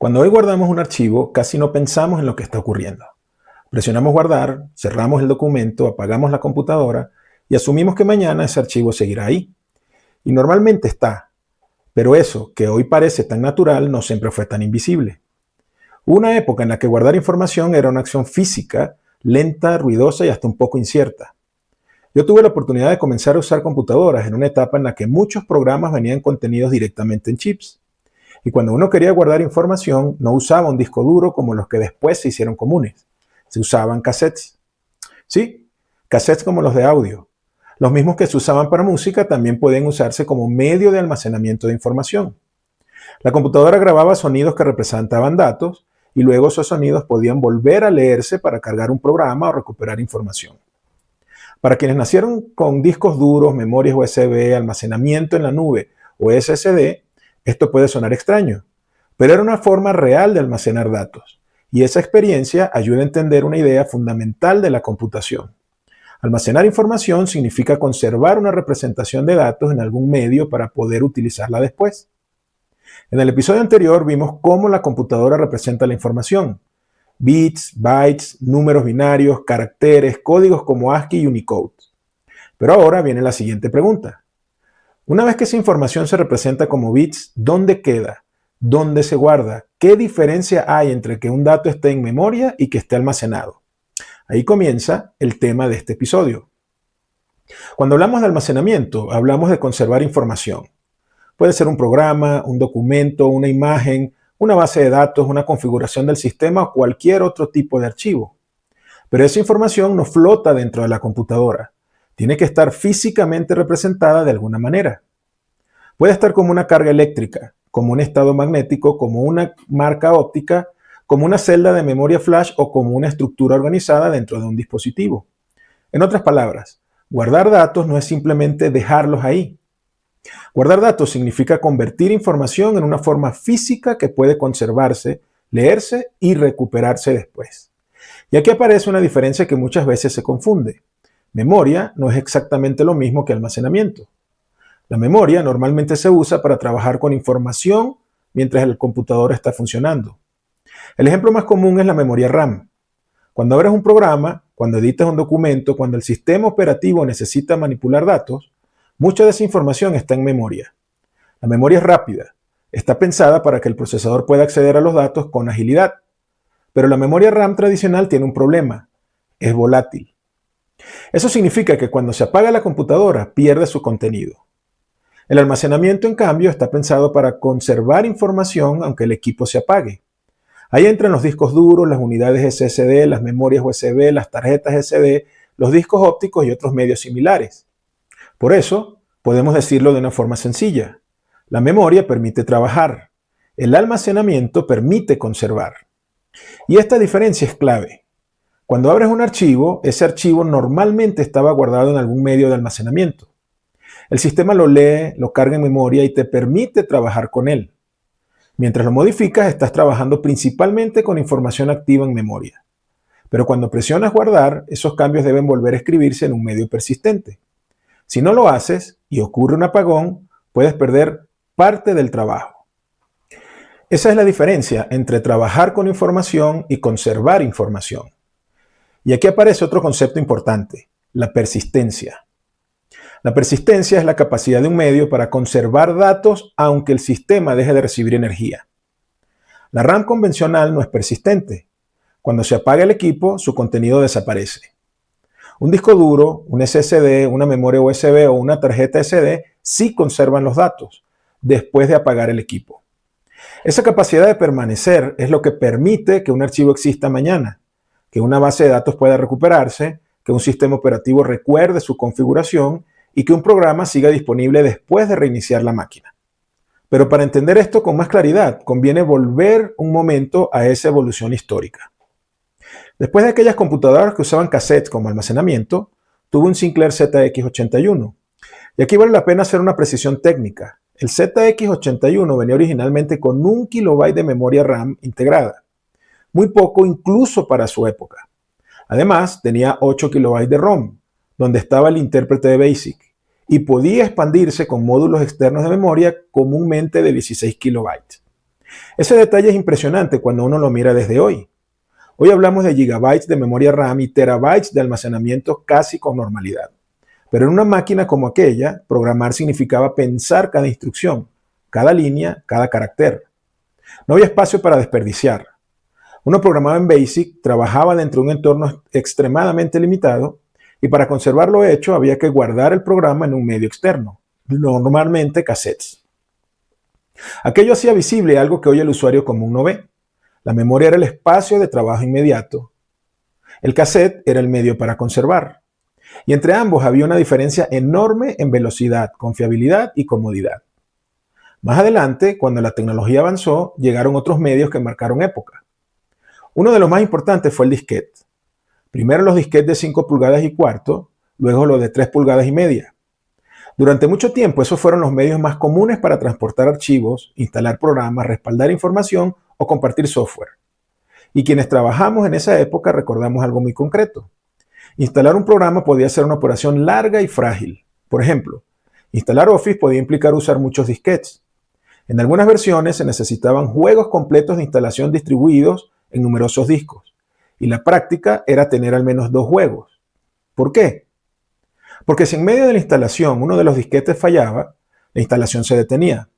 Cuando hoy guardamos un archivo, casi no pensamos en lo que está ocurriendo. Presionamos guardar, cerramos el documento, apagamos la computadora y asumimos que mañana ese archivo seguirá ahí. Y normalmente está, pero eso que hoy parece tan natural no siempre fue tan invisible. Hubo una época en la que guardar información era una acción física, lenta, ruidosa y hasta un poco incierta. Yo tuve la oportunidad de comenzar a usar computadoras en una etapa en la que muchos programas venían contenidos directamente en chips. Y cuando uno quería guardar información, no usaba un disco duro como los que después se hicieron comunes. Se usaban cassettes. Sí, cassettes como los de audio. Los mismos que se usaban para música también pueden usarse como medio de almacenamiento de información. La computadora grababa sonidos que representaban datos y luego esos sonidos podían volver a leerse para cargar un programa o recuperar información. Para quienes nacieron con discos duros, memorias USB, almacenamiento en la nube o SSD, esto puede sonar extraño, pero era una forma real de almacenar datos, y esa experiencia ayuda a entender una idea fundamental de la computación. Almacenar información significa conservar una representación de datos en algún medio para poder utilizarla después. En el episodio anterior vimos cómo la computadora representa la información: bits, bytes, números binarios, caracteres, códigos como ASCII y Unicode. Pero ahora viene la siguiente pregunta. Una vez que esa información se representa como bits, ¿dónde queda? ¿Dónde se guarda? ¿Qué diferencia hay entre que un dato esté en memoria y que esté almacenado? Ahí comienza el tema de este episodio. Cuando hablamos de almacenamiento, hablamos de conservar información. Puede ser un programa, un documento, una imagen, una base de datos, una configuración del sistema o cualquier otro tipo de archivo. Pero esa información no flota dentro de la computadora. Tiene que estar físicamente representada de alguna manera. Puede estar como una carga eléctrica, como un estado magnético, como una marca óptica, como una celda de memoria flash o como una estructura organizada dentro de un dispositivo. En otras palabras, guardar datos no es simplemente dejarlos ahí. Guardar datos significa convertir información en una forma física que puede conservarse, leerse y recuperarse después. Y aquí aparece una diferencia que muchas veces se confunde. Memoria no es exactamente lo mismo que almacenamiento. La memoria normalmente se usa para trabajar con información mientras el computador está funcionando. El ejemplo más común es la memoria RAM. Cuando abres un programa, cuando editas un documento, cuando el sistema operativo necesita manipular datos, mucha de esa información está en memoria. La memoria es rápida, está pensada para que el procesador pueda acceder a los datos con agilidad. Pero la memoria RAM tradicional tiene un problema: es volátil. Eso significa que cuando se apaga la computadora, pierde su contenido. El almacenamiento, en cambio, está pensado para conservar información aunque el equipo se apague. Ahí entran los discos duros, las unidades SSD, las memorias USB, las tarjetas SD, los discos ópticos y otros medios similares. Por eso, podemos decirlo de una forma sencilla. La memoria permite trabajar. El almacenamiento permite conservar. Y esta diferencia es clave. Cuando abres un archivo, ese archivo normalmente estaba guardado en algún medio de almacenamiento. El sistema lo lee, lo carga en memoria y te permite trabajar con él. Mientras lo modificas, estás trabajando principalmente con información activa en memoria. Pero cuando presionas guardar, esos cambios deben volver a escribirse en un medio persistente. Si no lo haces y ocurre un apagón, puedes perder parte del trabajo. Esa es la diferencia entre trabajar con información y conservar información. Y aquí aparece otro concepto importante: la persistencia. La persistencia es la capacidad de un medio para conservar datos aunque el sistema deje de recibir energía. La RAM convencional no es persistente. Cuando se apaga el equipo, su contenido desaparece. Un disco duro, un SSD, una memoria USB o una tarjeta SD sí conservan los datos después de apagar el equipo. Esa capacidad de permanecer es lo que permite que un archivo exista mañana, que una base de datos pueda recuperarse, que un sistema operativo recuerde su configuración y que un programa siga disponible después de reiniciar la máquina. Pero para entender esto con más claridad, conviene volver un momento a esa evolución histórica. Después de aquellas computadoras que usaban cassettes como almacenamiento, tuvo un Sinclair ZX81. Y aquí vale la pena hacer una precisión técnica. El ZX81 venía originalmente con 1 KB de memoria RAM integrada. Muy poco incluso para su época. Además, tenía 8 KB de ROM, donde estaba el intérprete de BASIC, y podía expandirse con módulos externos de memoria comúnmente de 16 KB. Ese detalle es impresionante cuando uno lo mira desde hoy. Hoy hablamos de gigabytes de memoria RAM y terabytes de almacenamiento casi con normalidad. Pero en una máquina como aquella, programar significaba pensar cada instrucción, cada línea, cada carácter. No había espacio para desperdiciar. Uno programaba en BASIC, trabajaba dentro de un entorno extremadamente limitado y para conservar lo hecho había que guardar el programa en un medio externo, normalmente cassettes. Aquello hacía visible algo que hoy el usuario común no ve. La memoria era el espacio de trabajo inmediato. El cassette era el medio para conservar. Y entre ambos había una diferencia enorme en velocidad, confiabilidad y comodidad. Más adelante, cuando la tecnología avanzó, llegaron otros medios que marcaron época. Uno de los más importantes fue el disquete. Primero los disquetes de 5 pulgadas y cuarto, luego los de 3 pulgadas y media. Durante mucho tiempo esos fueron los medios más comunes para transportar archivos, instalar programas, respaldar información o compartir software. Y quienes trabajamos en esa época recordamos algo muy concreto. Instalar un programa podía ser una operación larga y frágil. Por ejemplo, instalar Office podía implicar usar muchos disquetes. En algunas versiones se necesitaban juegos completos de instalación distribuidos en numerosos discos. Y la práctica era tener al menos 2 juegos. ¿Por qué? Porque si en medio de la instalación uno de los disquetes fallaba, la instalación se detenía.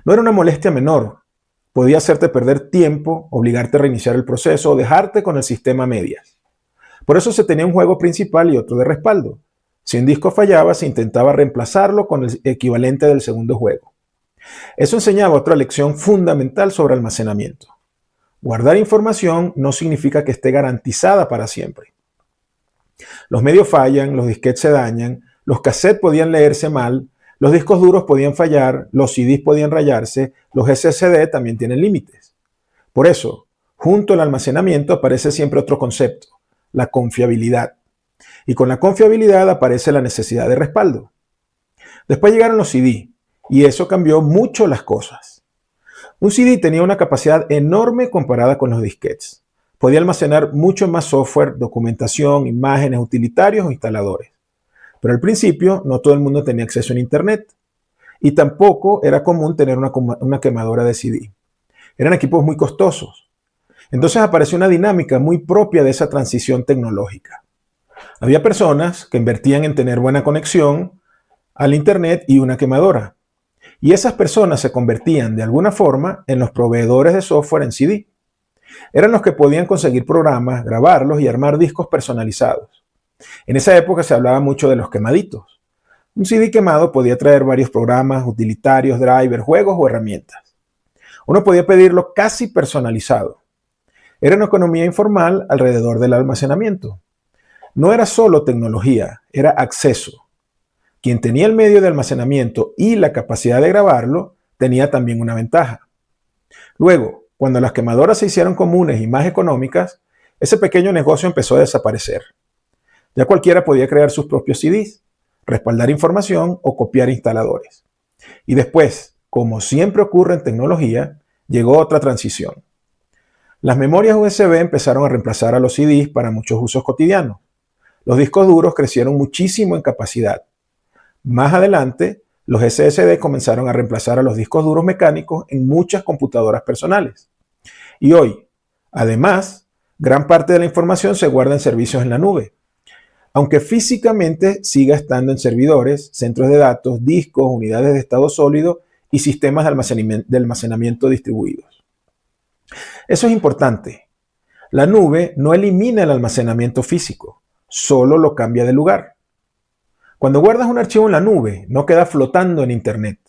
No era una molestia menor. Podía hacerte perder tiempo, obligarte a reiniciar el proceso o dejarte con el sistema a medias. Por eso se tenía un juego principal y otro de respaldo. Si un disco fallaba, se intentaba reemplazarlo con el equivalente del segundo juego. Eso enseñaba otra lección fundamental sobre almacenamiento. Guardar información no significa que esté garantizada para siempre. Los medios fallan, los disquetes se dañan, los cassettes podían leerse mal, los discos duros podían fallar, los CDs podían rayarse, los SSD también tienen límites. Por eso, junto al almacenamiento aparece siempre otro concepto, la confiabilidad. Y con la confiabilidad aparece la necesidad de respaldo. Después llegaron los CD, y eso cambió mucho las cosas. Un CD tenía una capacidad enorme comparada con los disquetes. Podía almacenar mucho más software, documentación, imágenes, utilitarios o instaladores. Pero al principio no todo el mundo tenía acceso a Internet. Y tampoco era común tener una quemadora de CD. Eran equipos muy costosos. Entonces apareció una dinámica muy propia de esa transición tecnológica. Había personas que invertían en tener buena conexión al Internet y una quemadora. Y esas personas se convertían de alguna forma en los proveedores de software en CD. Eran los que podían conseguir programas, grabarlos y armar discos personalizados. En esa época se hablaba mucho de los quemaditos. Un CD quemado podía traer varios programas, utilitarios, drivers, juegos o herramientas. Uno podía pedirlo casi personalizado. Era una economía informal alrededor del almacenamiento. No era solo tecnología, era acceso. Quien tenía el medio de almacenamiento y la capacidad de grabarlo, tenía también una ventaja. Luego, cuando las quemadoras se hicieron comunes y más económicas, ese pequeño negocio empezó a desaparecer. Ya cualquiera podía crear sus propios CDs, respaldar información o copiar instaladores. Y después, como siempre ocurre en tecnología, llegó otra transición. Las memorias USB empezaron a reemplazar a los CDs para muchos usos cotidianos. Los discos duros crecieron muchísimo en capacidad. Más adelante, los SSD comenzaron a reemplazar a los discos duros mecánicos en muchas computadoras personales. Y hoy, además, gran parte de la información se guarda en servicios en la nube. Aunque físicamente siga estando en servidores, centros de datos, discos, unidades de estado sólido y sistemas de almacenamiento distribuidos. Eso es importante. La nube no elimina el almacenamiento físico, solo lo cambia de lugar. Cuando guardas un archivo en la nube, no queda flotando en Internet.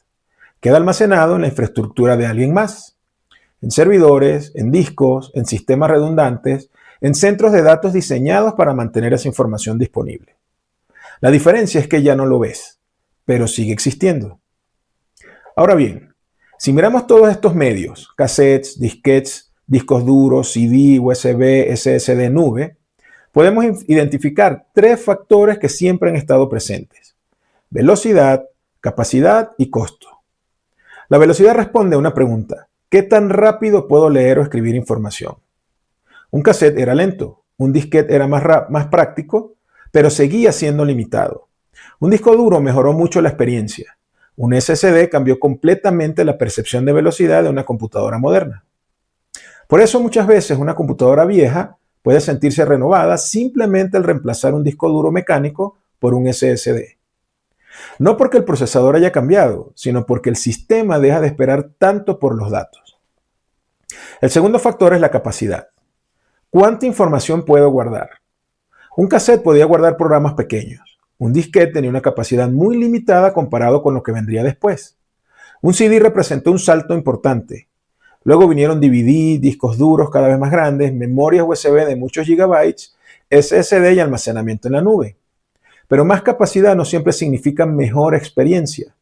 Queda almacenado en la infraestructura de alguien más. En servidores, en discos, en sistemas redundantes, en centros de datos diseñados para mantener esa información disponible. La diferencia es que ya no lo ves, pero sigue existiendo. Ahora bien, si miramos todos estos medios, cassettes, disquetes, discos duros, CD, USB, SSD, nube, podemos identificar 3 factores que siempre han estado presentes: velocidad, capacidad y costo. La velocidad responde a una pregunta: ¿qué tan rápido puedo leer o escribir información? Un cassette era lento, un disquete era más práctico, pero seguía siendo limitado. Un disco duro mejoró mucho la experiencia. Un SSD cambió completamente la percepción de velocidad de una computadora moderna. Por eso muchas veces una computadora vieja puede sentirse renovada simplemente al reemplazar un disco duro mecánico por un SSD. No porque el procesador haya cambiado, sino porque el sistema deja de esperar tanto por los datos. El segundo factor es la capacidad. ¿Cuánta información puedo guardar? Un cassette podía guardar programas pequeños. Un disquete tenía una capacidad muy limitada comparado con lo que vendría después. Un CD representó un salto importante. Luego vinieron DVD, discos duros cada vez más grandes, memorias USB de muchos gigabytes, SSD y almacenamiento en la nube. Pero más capacidad no siempre significa mejor experiencia.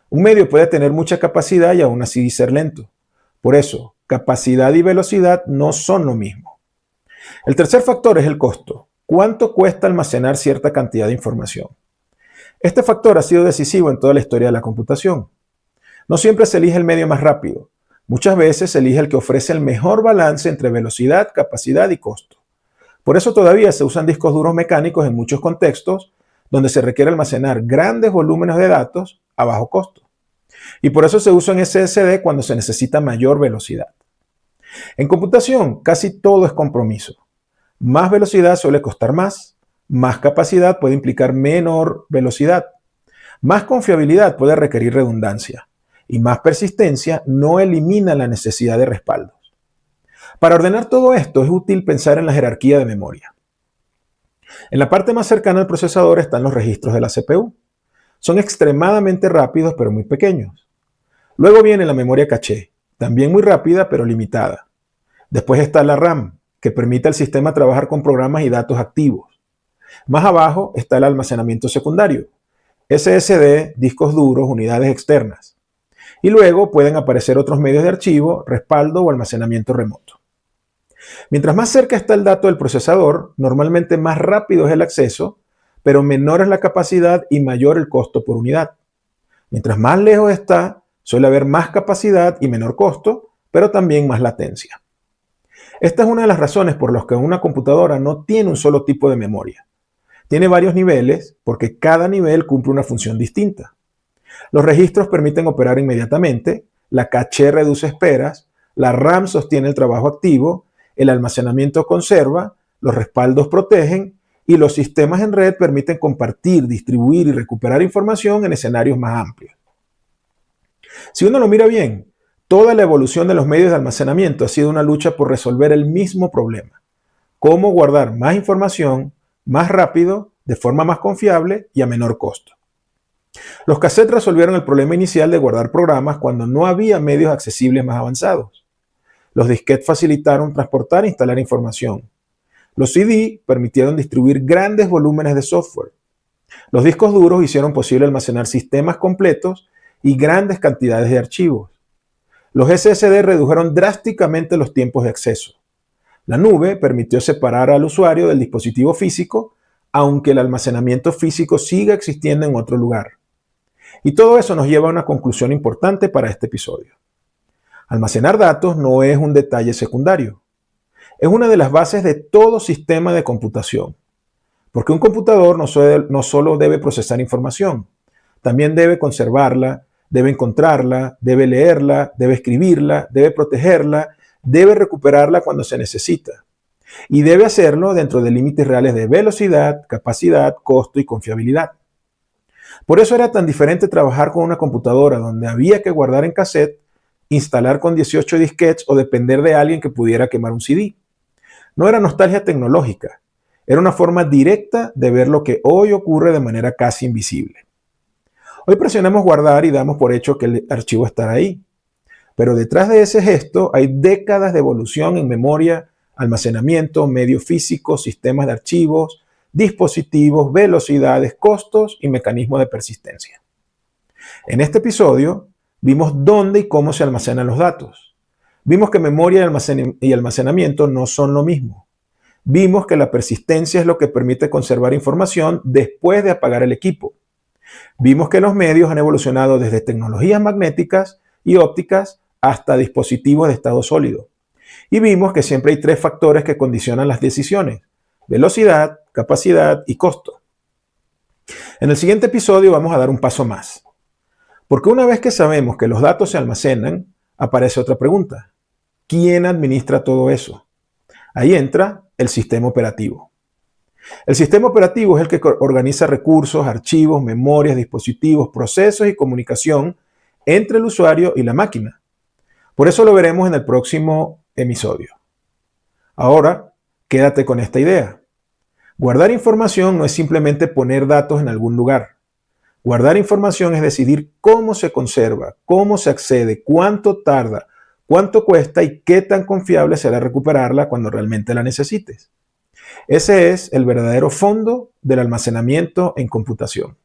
Un medio puede tener mucha capacidad y aún así ser lento. Por eso, capacidad y velocidad no son lo mismo. El tercer factor es el costo. ¿Cuánto cuesta almacenar cierta cantidad de información? Este factor ha sido decisivo en toda la historia de la computación. No siempre se elige el medio más rápido. Muchas veces se elige el que ofrece el mejor balance entre velocidad, capacidad y costo. Por eso todavía se usan discos duros mecánicos en muchos contextos donde se requiere almacenar grandes volúmenes de datos a bajo costo. Y por eso se usa en SSD cuando se necesita mayor velocidad. En computación, casi todo es compromiso. Más velocidad suele costar más capacidad puede implicar menor velocidad, más confiabilidad puede requerir redundancia y más persistencia no elimina la necesidad de respaldos. Para ordenar todo esto es útil pensar en la jerarquía de memoria. En la parte más cercana al procesador están los registros de la CPU. Son extremadamente rápidos pero muy pequeños. Luego viene la memoria caché, también muy rápida pero limitada. Después está la RAM, que permite al sistema trabajar con programas y datos activos. Más abajo está el almacenamiento secundario, SSD, discos duros, unidades externas. Y luego pueden aparecer otros medios de archivo, respaldo o almacenamiento remoto. Mientras más cerca está el dato del procesador, normalmente más rápido es el acceso, pero menor es la capacidad y mayor el costo por unidad. Mientras más lejos está, suele haber más capacidad y menor costo, pero también más latencia. Esta es una de las razones por las que una computadora no tiene un solo tipo de memoria. Tiene varios niveles porque cada nivel cumple una función distinta. Los registros permiten operar inmediatamente, la caché reduce esperas, la RAM sostiene el trabajo activo, el almacenamiento conserva, los respaldos protegen y los sistemas en red permiten compartir, distribuir y recuperar información en escenarios más amplios. Si uno lo mira bien, toda la evolución de los medios de almacenamiento ha sido una lucha por resolver el mismo problema: cómo guardar más información más rápido, de forma más confiable y a menor costo. Los cassettes resolvieron el problema inicial de guardar programas cuando no había medios accesibles más avanzados. Los disquetes facilitaron transportar e instalar información. Los CD permitieron distribuir grandes volúmenes de software. Los discos duros hicieron posible almacenar sistemas completos y grandes cantidades de archivos. Los SSD redujeron drásticamente los tiempos de acceso. La nube permitió separar al usuario del dispositivo físico, aunque el almacenamiento físico siga existiendo en otro lugar. Y todo eso nos lleva a una conclusión importante para este episodio. Almacenar datos no es un detalle secundario. Es una de las bases de todo sistema de computación. Porque un computador no solo debe procesar información, también debe conservarla, debe encontrarla, debe leerla, debe escribirla, debe protegerla, debe recuperarla cuando se necesita. Y debe hacerlo dentro de límites reales de velocidad, capacidad, costo y confiabilidad. Por eso era tan diferente trabajar con una computadora donde había que guardar en cassette, instalar con 18 disquetes o depender de alguien que pudiera quemar un CD. No era nostalgia tecnológica, era una forma directa de ver lo que hoy ocurre de manera casi invisible. Hoy presionamos guardar y damos por hecho que el archivo estará ahí. Pero detrás de ese gesto hay décadas de evolución en memoria, almacenamiento, medio físico, sistemas de archivos, dispositivos, velocidades, costos y mecanismos de persistencia. En este episodio vimos dónde y cómo se almacenan los datos. Vimos que memoria y almacenamiento no son lo mismo. Vimos que la persistencia es lo que permite conservar información después de apagar el equipo. Vimos que los medios han evolucionado desde tecnologías magnéticas y ópticas hasta dispositivos de estado sólido. Y vimos que siempre hay tres factores que condicionan las decisiones: velocidad, capacidad y costo. En el siguiente episodio vamos a dar un paso más. Porque una vez que sabemos que los datos se almacenan, aparece otra pregunta. ¿Quién administra todo eso? Ahí entra el sistema operativo. El sistema operativo es el que organiza recursos, archivos, memorias, dispositivos, procesos y comunicación entre el usuario y la máquina. Por eso lo veremos en el próximo episodio. Ahora, quédate con esta idea. Guardar información no es simplemente poner datos en algún lugar. Guardar información es decidir cómo se conserva, cómo se accede, cuánto tarda, cuánto cuesta y qué tan confiable será recuperarla cuando realmente la necesites. Ese es el verdadero fondo del almacenamiento en computación.